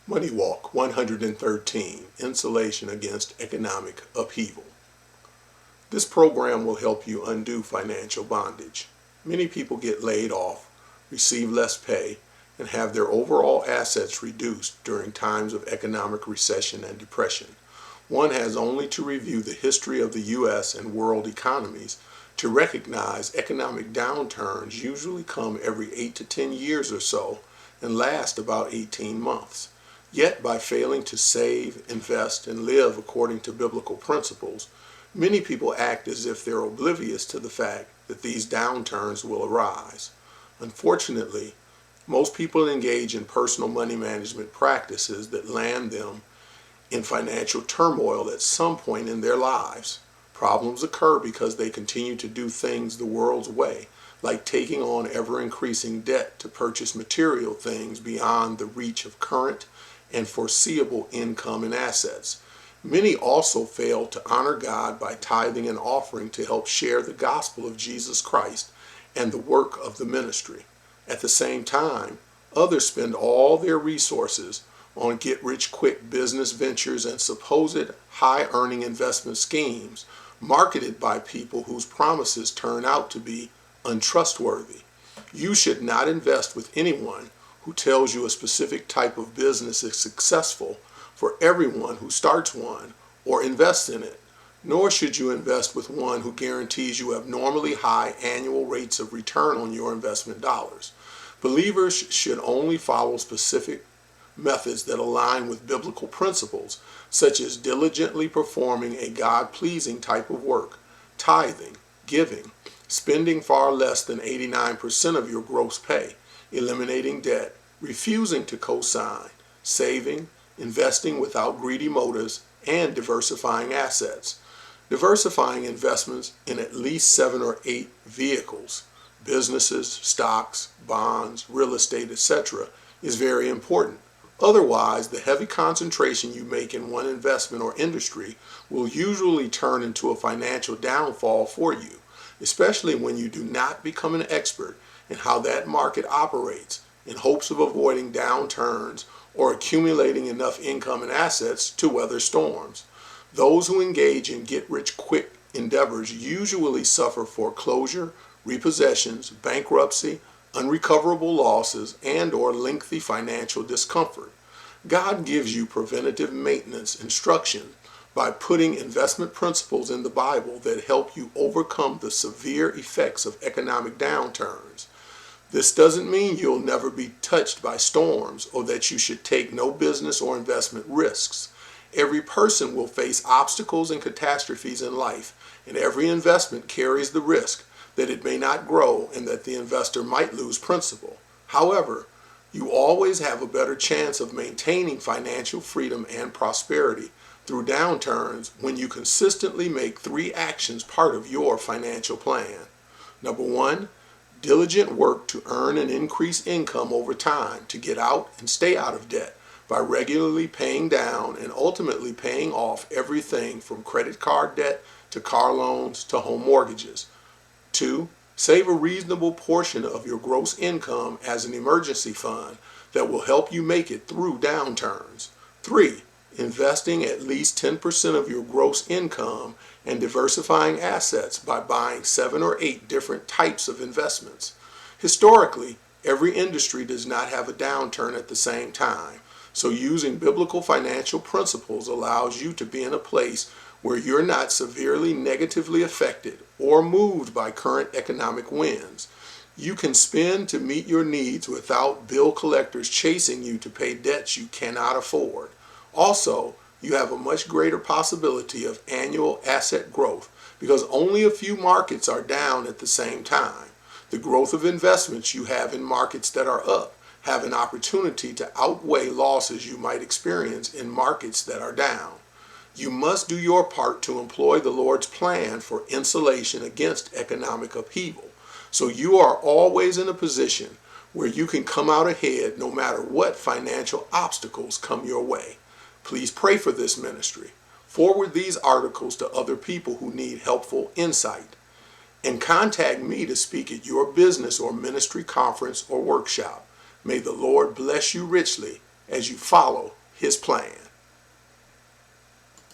MoneyWalk 113, Insulation Against Economic Upheaval. This program will help you undo financial bondage. Many people get laid off, receive less pay, and have their overall assets reduced during times of economic recession and depression. One has only to review the history of the U.S. and world economies to recognize economic downturns usually come every 8 to 10 years or so and last about 18 months. Yet, by failing to save, invest, and live according to biblical principles, many people act as if they're oblivious to the fact that these downturns will arise. Unfortunately, most people engage in personal money management practices that land them in financial turmoil at some point in their lives. Problems occur because they continue to do things the world's way, like taking on ever-increasing debt to purchase material things beyond the reach of current and foreseeable income and assets. Many also fail to honor God by tithing and offering to help share the gospel of Jesus Christ and the work of the ministry. At the same time, others spend all their resources on get-rich-quick business ventures and supposed high-earning investment schemes marketed by people whose promises turn out to be untrustworthy. You should not invest with anyone who tells you a specific type of business is successful for everyone who starts one or invests in it, nor should you invest with one who guarantees you abnormally high annual rates of return on your investment dollars. Believers should only follow specific methods that align with biblical principles, such as diligently performing a God-pleasing type of work, tithing, giving, spending far less than 89% of your gross pay, eliminating debt, refusing to co-sign, saving, investing without greedy motives, and diversifying assets. Diversifying investments in at least 7 or 8 vehicles, businesses, stocks, bonds, real estate, etc., is very important. Otherwise, the heavy concentration you make in one investment or industry will usually turn into a financial downfall for you, especially when you do not become an expert in how that market operates in hopes of avoiding downturns or accumulating enough income and assets to weather storms. Those who engage in get-rich-quick endeavors usually suffer foreclosure, repossessions, bankruptcy, unrecoverable losses, and/or lengthy financial discomfort. God gives you preventative maintenance instruction by putting investment principles in the Bible that help you overcome the severe effects of economic downturns. This doesn't mean you'll never be touched by storms or that you should take no business or investment risks. Every person will face obstacles and catastrophes in life, and every investment carries the risk that it may not grow and that the investor might lose principal. However, you always have a better chance of maintaining financial freedom and prosperity through downturns when you consistently make 3 actions part of your financial plan. Number 1, diligent work to earn and increase income over time to get out and stay out of debt by regularly paying down and ultimately paying off everything from credit card debt to car loans to home mortgages. 2, save a reasonable portion of your gross income as an emergency fund that will help you make it through downturns. 3, investing at least 10% of your gross income and diversifying assets by buying 7 or 8 different types of investments. Historically, every industry does not have a downturn at the same time, so using biblical financial principles allows you to be in a place where you're not severely negatively affected or moved by current economic winds. You can spend to meet your needs without bill collectors chasing you to pay debts you cannot afford. Also, you have a much greater possibility of annual asset growth because only a few markets are down at the same time. The growth of investments you have in markets that are up have an opportunity to outweigh losses you might experience in markets that are down. You must do your part to employ the Lord's plan for insulation against economic upheaval, so you are always in a position where you can come out ahead no matter what financial obstacles come your way. Please pray for this ministry. Forward these articles to other people who need helpful insight. And contact me to speak at your business or ministry conference or workshop. May the Lord bless you richly as you follow his plan.